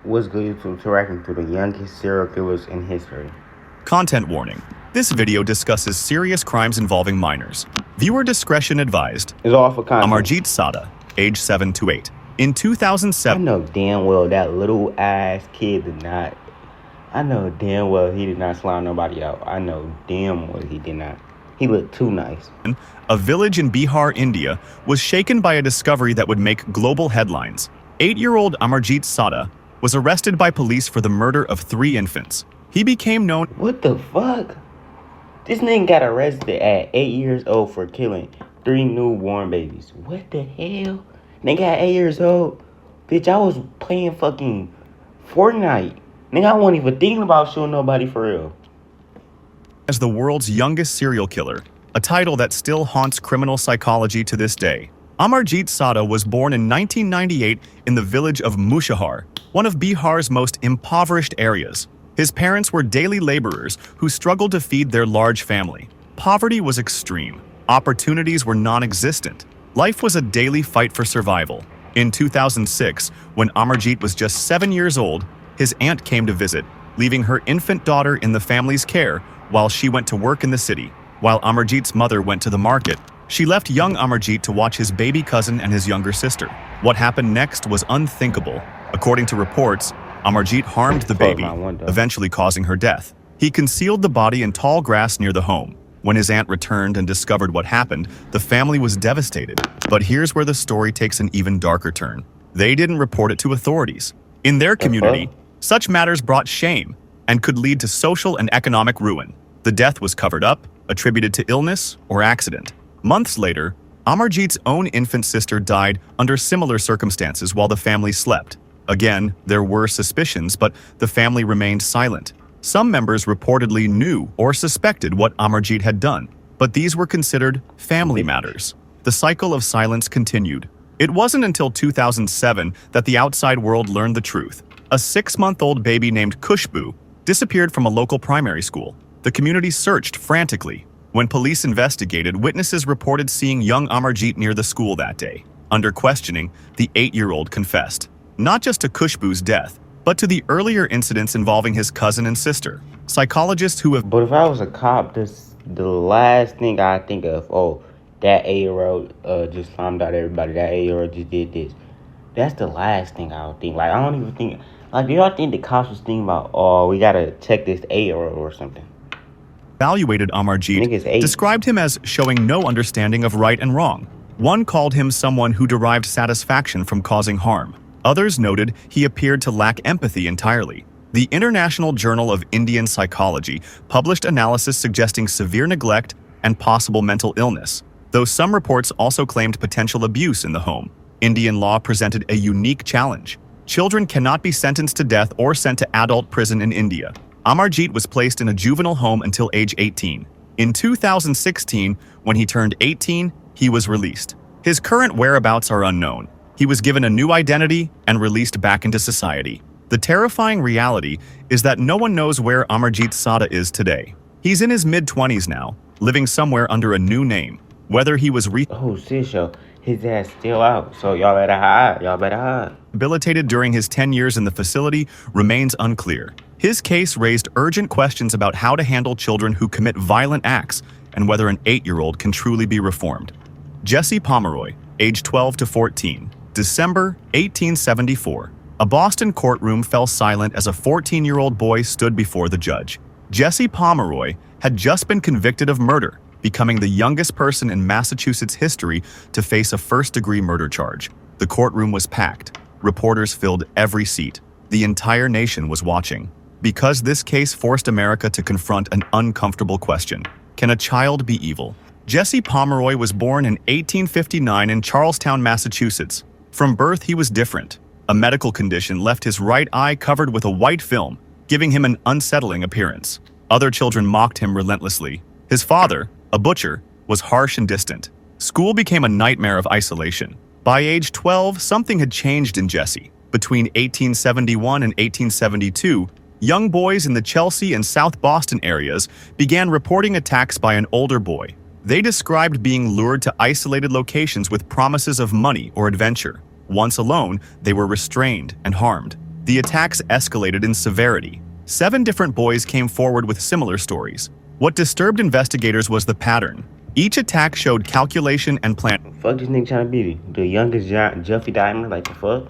What's good to tracking through the youngest serial killers in history? Content warning. This video discusses serious crimes involving minors. Viewer discretion advised. It's all for content. Amarjeet Sada, age 7 to 8. In I 2007, know damn well that little ass kid did not. I know damn well he did not slime nobody out. I know damn well he did not. He looked too nice. a village in Bihar, India, was shaken by a discovery that would make global headlines. 8-year-old Amarjeet Sada was arrested by police for the murder of 3 infants. He became known What the fuck? This nigga got arrested at 8 years old for killing 3 newborn babies. What the hell? Nigga at 8 years old? Bitch, I was playing fucking Fortnite. Nigga, I wasn't even thinking about shooting nobody for real. as the world's youngest serial killer, a title that still haunts criminal psychology to this day. Amarjeet Sada was born in 1998 in the village of Mushahar, one of Bihar's most impoverished areas. His parents were daily laborers who struggled to feed their large family. Poverty was extreme. Opportunities were non-existent. Life was a daily fight for survival. In 2006, when Amarjeet was just 7 years old, his aunt came to visit, leaving her infant daughter in the family's care while she went to work in the city. While Amarjeet's mother went to the market, she left young Amarjeet to watch his baby cousin and his younger sister. What happened next was unthinkable. According to reports, Amarjeet harmed the baby, eventually causing her death. He concealed the body in tall grass near the home. When his aunt returned and discovered what happened, the family was devastated. But here's where the story takes an even darker turn. They didn't report it to authorities. In their community, such matters brought shame and could lead to social and economic ruin. The death was covered up, attributed to illness or accident. Months later, Amarjeet's own infant sister died under similar circumstances while the family slept. Again, there were suspicions, but the family remained silent. Some members reportedly knew or suspected what Amarjeet had done, but these were considered family matters. The cycle of silence continued. It wasn't until 2007 that the outside world learned the truth. A 6-month-old baby named Khushbu disappeared from a local primary school. The community searched frantically. When police investigated, witnesses reported seeing young Amarjeet near the school that day. Under questioning, the 8-year-old confessed, not just to Khushbu's death, but to the earlier incidents involving his cousin and sister. Psychologists who have But if I was a cop, this the last thing I think of. Oh, that 8-year-old just slimed out everybody. That 8-year-old just did this. That's the last thing I would think. Like, I don't even think. Like, do y'all think the cops was thinking about, oh, we gotta check this 8-year-old or something? evaluated Amarjeet Nigga's 8. described him as showing no understanding of right and wrong. One called him someone who derived satisfaction from causing harm. Others noted he appeared to lack empathy entirely. The International Journal of Indian Psychology published analysis suggesting severe neglect and possible mental illness, though some reports also claimed potential abuse in the home. Indian law presented a unique challenge. Children cannot be sentenced to death or sent to adult prison in India. Amarjeet was placed in a juvenile home until age 18. In 2016, when he turned 18, he was released. His current whereabouts are unknown. He was given a new identity and released back into society. The terrifying reality is that no one knows where Amarjeet Sada is today. He's in his mid-20s now, living somewhere under a new name. Whether he was Oh, shit, yo. His ass still out. So y'all better hide. Y'all better hide. rehabilitated during his 10 years in the facility remains unclear. His case raised urgent questions about how to handle children who commit violent acts and whether an 8-year-old can truly be reformed. Jesse Pomeroy, age 12 to 14, December 1874. A Boston courtroom fell silent as a 14-year-old boy stood before the judge. Jesse Pomeroy had just been convicted of murder, becoming the youngest person in Massachusetts history to face a first-degree murder charge. The courtroom was packed. Reporters filled every seat. The entire nation was watching. Because this case forced America to confront an uncomfortable question. Can a child be evil? Jesse Pomeroy was born in 1859 in Charlestown, Massachusetts. From birth, he was different. A medical condition left his right eye covered with a white film, giving him an unsettling appearance. Other children mocked him relentlessly. His father, a butcher, was harsh and distant. School became a nightmare of isolation. By age 12, something had changed in Jesse. Between 1871 and 1872, young boys in the Chelsea and South Boston areas began reporting attacks by an older boy. They described being lured to isolated locations with promises of money or adventure. Once alone, they were restrained and harmed. the attacks escalated in severity. 7 different boys came forward with similar stories. What disturbed investigators was the pattern. Each attack showed calculation and planning. Fuck this nigga trying to be the youngest Jeffrey Dahmer, like the fuck?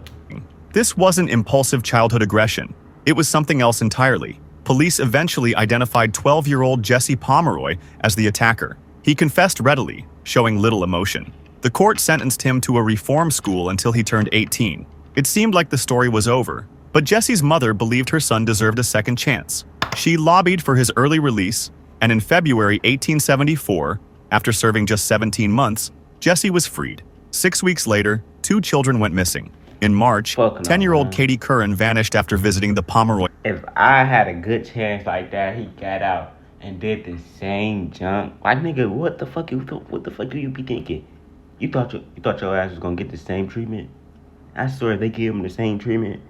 This wasn't impulsive childhood aggression. It was something else entirely. Police eventually identified 12-year-old Jesse Pomeroy as the attacker. He confessed readily, showing little emotion. The court sentenced him to a reform school until he turned 18. It seemed like the story was over, but Jesse's mother believed her son deserved a second chance. She lobbied for his early release, and in February 1874, after serving just 17 months, Jesse was freed. 6 weeks later, 2 children went missing. In March, 10-year-old Katie Curran vanished after visiting the Pomeroy. If I had a good chance like that, he got out and did the same junk. Like, nigga, what the fuck do you be thinking? You thought your ass was gonna get the same treatment? I swear, if they give him the same treatment,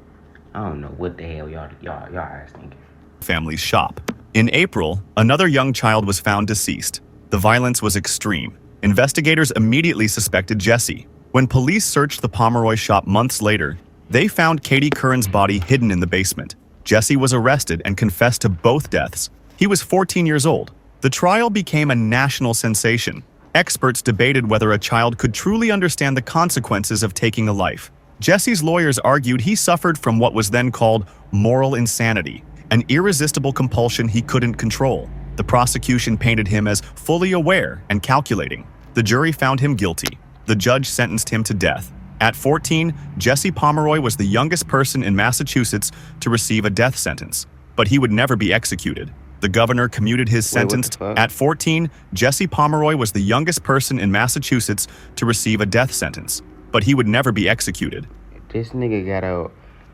I don't know what the hell y'all ass thinking. Family's shop. In April, another young child was found deceased. The violence was extreme. Investigators immediately suspected Jesse. When police searched the Pomeroy shop months later, they found Katie Curran's body hidden in the basement. Jesse was arrested and confessed to both deaths. He was 14 years old. The trial became a national sensation. Experts debated whether a child could truly understand the consequences of taking a life. Jesse's lawyers argued he suffered from what was then called moral insanity, an irresistible compulsion he couldn't control. The prosecution painted him as fully aware and calculating. The jury found him guilty. The judge sentenced him to death. At 14, Jesse Pomeroy was the youngest person in Massachusetts to receive a death sentence, but he would never be executed. The governor commuted his sentence. At 14, Jesse Pomeroy was the youngest person in Massachusetts to receive a death sentence, but he would never be executed. This nigga got out.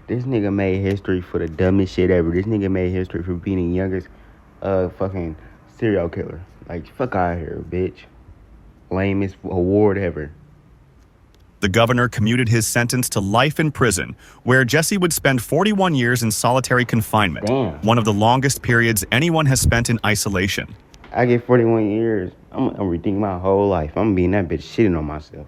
This nigga made history for the dumbest shit ever. This nigga made history for being the youngest fucking serial killer. Like, fuck out of here, bitch. Lamest award ever. The governor commuted his sentence to life in prison, where Jesse would spend 41 years in solitary confinement, one of the longest periods anyone has spent in isolation. I get 41 years. I'm rethinking my whole life. I'm being that bitch shitting on myself.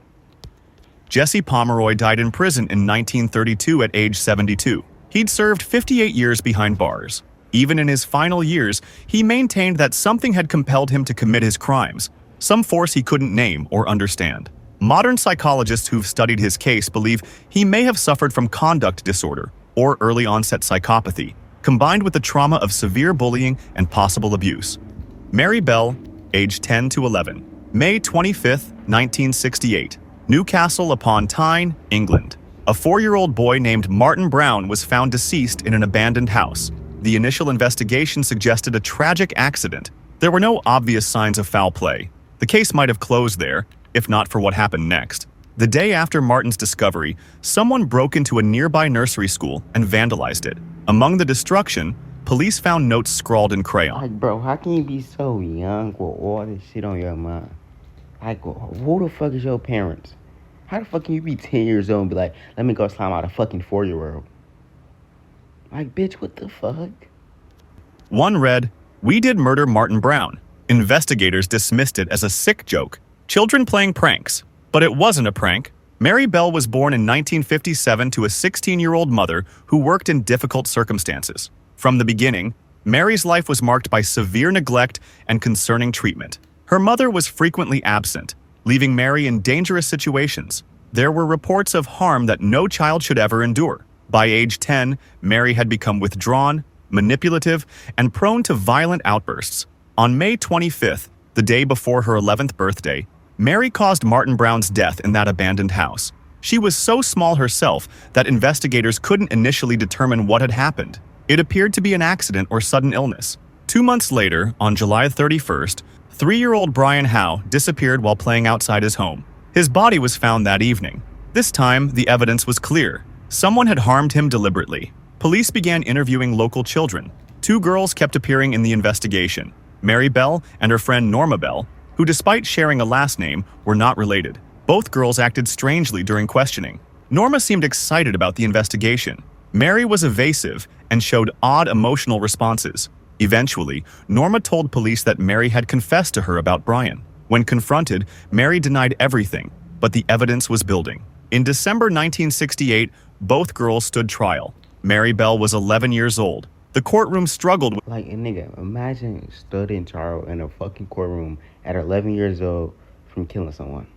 Jesse Pomeroy died in prison in 1932 at age 72. He'd served 58 years behind bars. Even in his final years, he maintained that something had compelled him to commit his crimes, some force he couldn't name or understand. Modern psychologists who've studied his case believe he may have suffered from conduct disorder or early-onset psychopathy, combined with the trauma of severe bullying and possible abuse. Mary Bell, age 10 to 11, May 25, 1968, Newcastle upon Tyne, England. A 4-year-old boy named Martin Brown was found deceased in an abandoned house. The initial investigation suggested a tragic accident. There were no obvious signs of foul play. The case might have closed there, if not for what happened next. The day after Martin's discovery, someone broke into a nearby nursery school and vandalized it. Among the destruction, police found notes scrawled in crayon. Like, bro, how can you be so young with all this shit on your mind? Like, who the fuck is your parents? How the fuck can you be 10 years old and be like, let me go slime out a fucking 4-year-old? Like, bitch, what the fuck? One read, "We did murder Martin Brown." Investigators dismissed it as a sick joke. Children playing pranks. But it wasn't a prank. Mary Bell was born in 1957 to a 16-year-old mother who worked in difficult circumstances. From the beginning, Mary's life was marked by severe neglect and concerning treatment. Her mother was frequently absent, leaving Mary in dangerous situations. There were reports of harm that no child should ever endure. By age 10, Mary had become withdrawn, manipulative, and prone to violent outbursts. On May 25th, the day before her 11th birthday, Mary caused Martin Brown's death in that abandoned house. She was so small herself that investigators couldn't initially determine what had happened. It appeared to be an accident or sudden illness. 2 months later, on July 31st, 3-year-old Brian Howe disappeared while playing outside his home. His body was found that evening. This time, the evidence was clear. Someone had harmed him deliberately. Police began interviewing local children. 2 girls kept appearing in the investigation, Mary Bell and her friend Norma Bell, who, despite sharing a last name, were not related. Both girls acted strangely during questioning. Norma seemed excited about the investigation. Mary was evasive and showed odd emotional responses. Eventually, Norma told police that Mary had confessed to her about Brian. When confronted, Mary denied everything, but the evidence was building. In December 1968, both girls stood trial. Mary Bell was 11 years old. The courtroom struggled with Like, a nigga, imagine studying trial in a fucking courtroom at 11 years old from killing someone.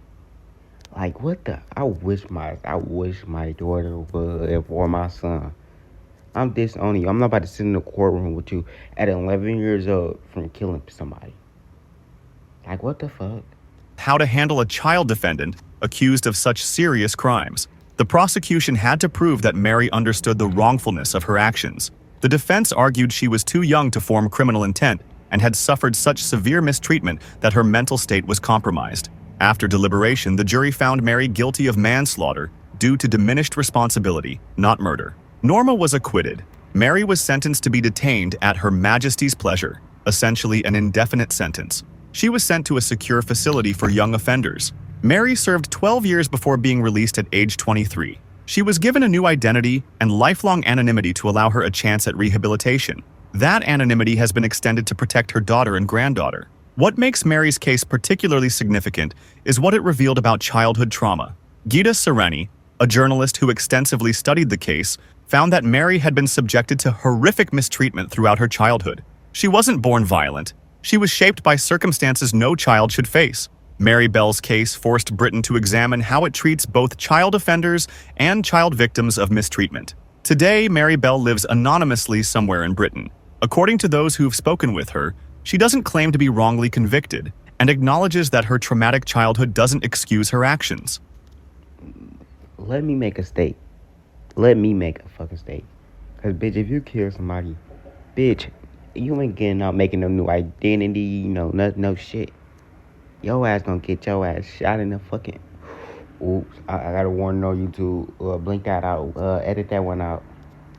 Like, what the? I wish my daughter would, or my son. I'm disowning you. I'm not about to sit in the courtroom with you at 11 years old from killing somebody. Like, what the fuck? how to handle a child defendant accused of such serious crimes. The prosecution had to prove that Mary understood the wrongfulness of her actions. The defense argued she was too young to form criminal intent and had suffered such severe mistreatment that her mental state was compromised. After deliberation, the jury found Mary guilty of manslaughter due to diminished responsibility, not murder. Norma was acquitted. Mary was sentenced to be detained at Her Majesty's pleasure, essentially an indefinite sentence. She was sent to a secure facility for young offenders. Mary served 12 years before being released at age 23. She was given a new identity and lifelong anonymity to allow her a chance at rehabilitation. That anonymity has been extended to protect her daughter and granddaughter. What makes Mary's case particularly significant is what it revealed about childhood trauma. Gita Sarani, a journalist who extensively studied the case, found that Mary had been subjected to horrific mistreatment throughout her childhood. She wasn't born violent. She was shaped by circumstances no child should face. Mary Bell's case forced Britain to examine how it treats both child offenders and child victims of mistreatment. Today, Mary Bell lives anonymously somewhere in Britain. According to those who've spoken with her, she doesn't claim to be wrongly convicted and acknowledges that her traumatic childhood doesn't excuse her actions. Let me make a state. Let me make a fucking state. Cause bitch, if you kill somebody, bitch, you ain't getting out making no new identity, no shit. Your ass gonna get your ass shot in the fucking. Oops, I gotta warn on YouTube. Blink that out. Edit that one out.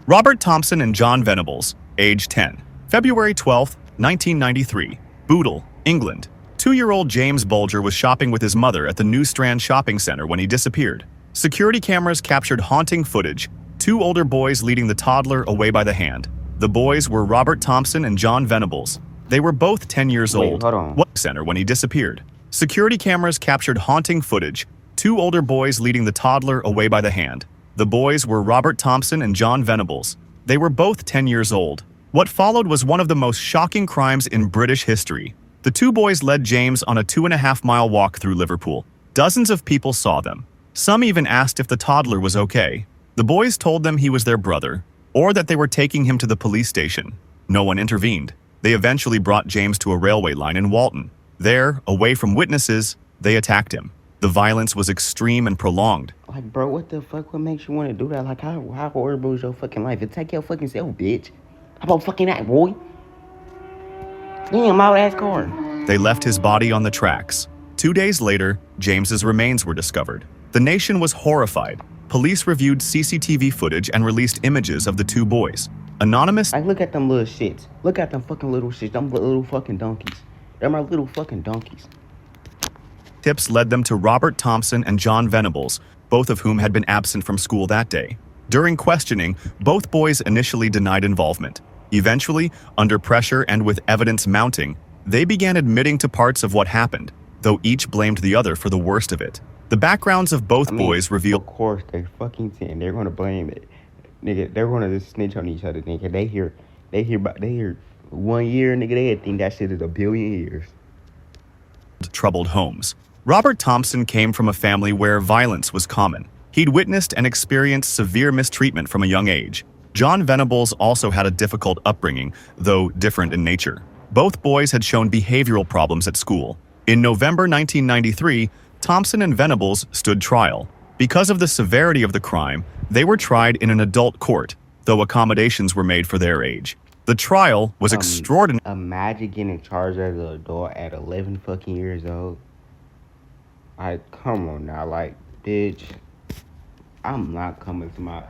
Robert Thompson and John Venables, age 10. February 12, 1993. Bootle, England. 2-year-old James Bulger was shopping with his mother at the New Strand shopping center when he disappeared. Security cameras captured haunting footage, 2 older boys leading the toddler away by the hand. The boys were Robert Thompson and John Venables. They were both 10 years old. Hold on. What center when he disappeared? Security cameras captured haunting footage, 2 older boys leading the toddler away by the hand. The boys were Robert Thompson and John Venables. They were both 10 years old. What followed was one of the most shocking crimes in British history. The 2 boys led James on a 2.5-mile walk through Liverpool. Dozens of people saw them. Some even asked if the toddler was okay. The boys told them he was their brother, or that they were taking him to the police station. No one intervened. They eventually brought James to a railway line in Walton. There, away from witnesses, they attacked him. The violence was extreme and prolonged. Like, bro, what the fuck? What makes you want to do that? Like, how horrible is your fucking life? Attack your fucking self, bitch. How about fucking that, boy? Damn, out ass car. They left his body on the tracks. 2 days later, James's remains were discovered. The nation was horrified. Police reviewed CCTV footage and released images of the 2 boys. Anonymous Like, look at them little shits. Look at them fucking little shits. Them little fucking donkeys. Them are little fucking donkeys. tips led them to Robert Thompson and John Venables, both of whom had been absent from school that day. During questioning, both boys initially denied involvement. Eventually, under pressure and with evidence mounting, they began admitting to parts of what happened, though each blamed the other for the worst of it. The backgrounds of both boys revealed. Of course, they're fucking 10. They're gonna blame it. Nigga, they're gonna just snitch on each other, nigga. They hear 1 year, nigga, they think that shit is a billion years. Troubled homes. Robert Thompson came from a family where violence was common. He'd witnessed and experienced severe mistreatment from a young age. John Venables also had a difficult upbringing, though different in nature. Both boys had shown behavioral problems at school. In November 1993, Thompson and Venables stood trial. Because of the severity of the crime, they were tried in an adult court, though accommodations were made for their age. The trial was extraordinary. Imagine getting charged as an adult at 11 fucking years old. Like, come on now. Like, bitch, I'm not coming to my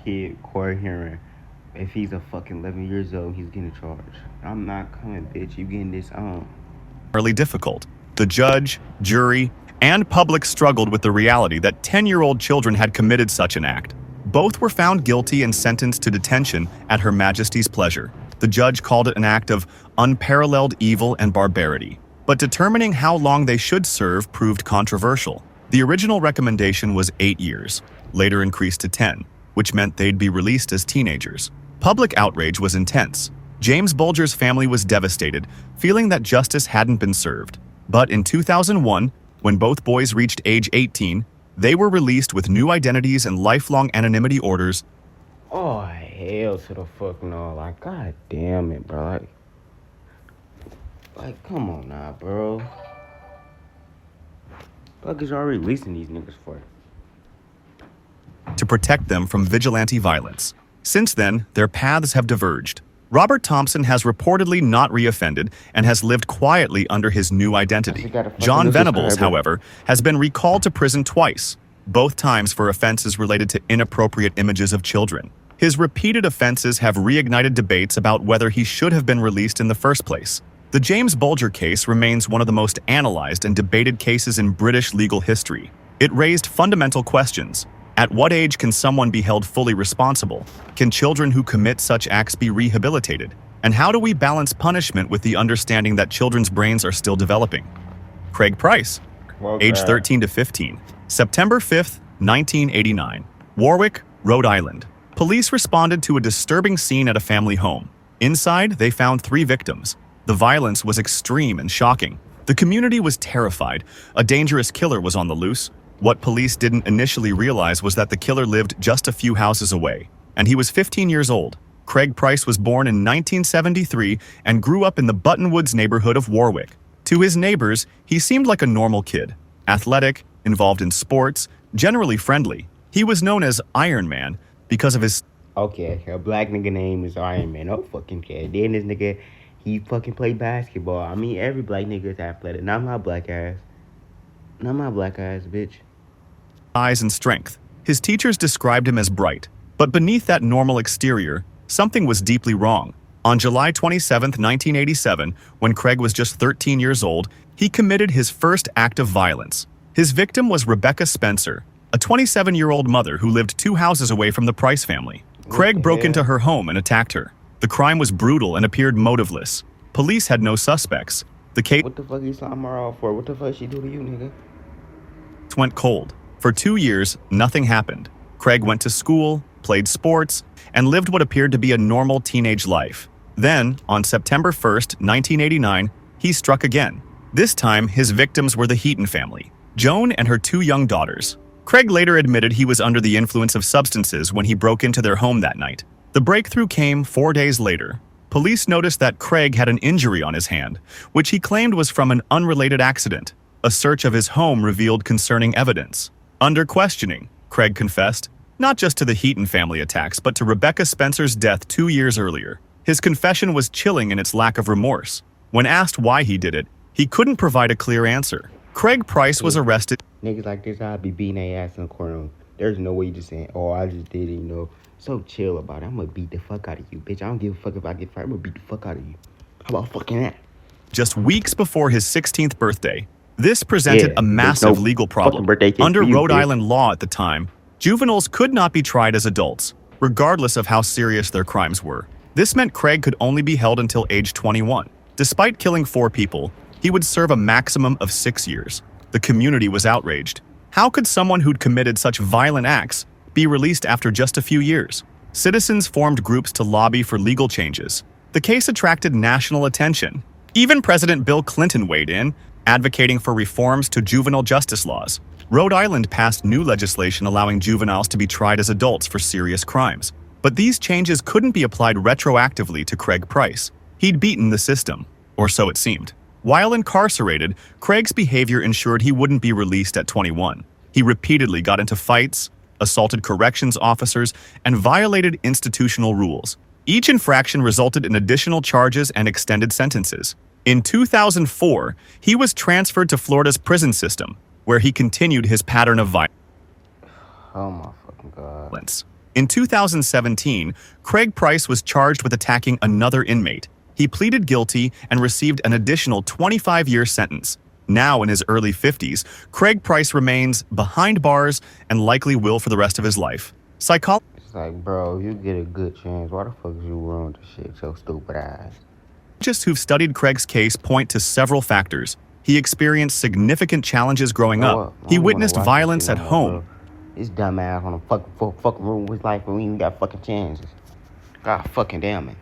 kid court hearing if he's a fucking 11 years old, he's getting charged. I'm not coming, bitch. You getting this on. Really difficult. The judge, jury, and public struggled with the reality that 10-year-old children had committed such an act. Both were found guilty and sentenced to detention at Her Majesty's pleasure. The judge called it an act of unparalleled evil and barbarity. But determining how long they should serve proved controversial. The original recommendation was 8 years, later increased to 10. which meant they'd be released as teenagers. Public outrage was intense. James Bulger's family was devastated, feeling that justice hadn't been served. But in 2001, when both boys reached age 18, they were released with new identities and lifelong anonymity orders. Oh, hell to the fuck no. Like, god damn it, bro. Like come on now, bro. Fuck is y'all releasing these niggas for? To protect them from vigilante violence. Since then, their paths have diverged. Robert Thompson has reportedly not reoffended and has lived quietly under his new identity. John Venables, however, has been recalled to prison twice, both times for offenses related to inappropriate images of children. His repeated offenses have reignited debates about whether he should have been released in the first place. The James Bulger case remains one of the most analyzed and debated cases in British legal history. It raised fundamental questions. At what age can someone be held fully responsible? Can children who commit such acts be rehabilitated? And how do we balance punishment with the understanding that children's brains are still developing? Craig Price, age 13 to 15, September 5th, 1989, Warwick, Rhode Island. Police responded to a disturbing scene at a family home. Inside, they found 3 victims. The violence was extreme and shocking. The community was terrified. A dangerous killer was on the loose. What police didn't initially realize was that the killer lived just a few houses away, and he was 15 years old. Craig Price was born in 1973 and grew up in the Buttonwoods neighborhood of Warwick. To his neighbors, he seemed like a normal kid, athletic, involved in sports, generally friendly. He was known as Iron Man because of his... Okay, a black nigga name is Iron Man. Oh, fucking care. Then this nigga, he fucking play basketball. I mean, every black nigga is athletic. Not my black ass. Not my black ass, bitch. Eyes and strength. His teachers described him as bright, but beneath that normal exterior, something was deeply wrong. On July 27, 1987, when Craig was just 13 years old, he committed his first act of violence. His victim was Rebecca Spencer, a 27-year-old mother who lived 2 houses away from the Price family. Craig broke into her home and attacked her. The crime was brutal and appeared motiveless. Police had no suspects. The case... What the fuck you slime her off for? What the fuck she do to you, nigga? Went cold. For 2 years, nothing happened. Craig went to school, played sports, and lived what appeared to be a normal teenage life. Then, on September 1st, 1989, he struck again. This time, his victims were the Heaton family, Joan and her 2 young daughters. Craig later admitted he was under the influence of substances when he broke into their home that night. The breakthrough came 4 days later. Police noticed that Craig had an injury on his hand, which he claimed was from an unrelated accident. A search of his home revealed concerning evidence. Under questioning, Craig confessed, not just to the Heaton family attacks, but to Rebecca Spencer's death 2 years earlier. His confession was chilling in its lack of remorse. When asked why he did it, he couldn't provide a clear answer. Craig Price was arrested. Niggas like this, I'd be beating their ass in the corner. There's no way you just saying, oh, I just did it, you know. So chill about it. I'm gonna beat the fuck out of you, bitch. I don't give a fuck if I get fired. I'm gonna beat the fuck out of you. How about fucking that? Just weeks before his 16th birthday, this presented a massive legal problem. Under Rhode Island law at the time, juveniles could not be tried as adults, regardless of how serious their crimes were. This meant Craig could only be held until age 21. Despite killing 4 people, he would serve a maximum of 6 years. The community was outraged. How could someone who'd committed such violent acts be released after just a few years? Citizens formed groups to lobby for legal changes. The case attracted national attention. Even President Bill Clinton weighed in, advocating for reforms to juvenile justice laws. Rhode Island passed new legislation allowing juveniles to be tried as adults for serious crimes. But these changes couldn't be applied retroactively to Craig Price. He'd beaten the system, or so it seemed. While incarcerated, Craig's behavior ensured he wouldn't be released at 21. He repeatedly got into fights, assaulted corrections officers, and violated institutional rules. Each infraction resulted in additional charges and extended sentences. In 2004, he was transferred to Florida's prison system, where he continued his pattern of violence. Oh my fucking God. In 2017, Craig Price was charged with attacking another inmate. He pleaded guilty and received an additional 25-year sentence. Now in his early 50s, Craig Price remains behind bars and likely will for the rest of his life. It's like, bro, you get a good chance. Why the fuck is you wrong this shit so stupid ass? Psychologists who've studied Craig's case point to several factors. He experienced significant challenges growing up. He witnessed violence at home. This dumbass on a fucking rule his life when we even got fucking chances. God fucking damn it.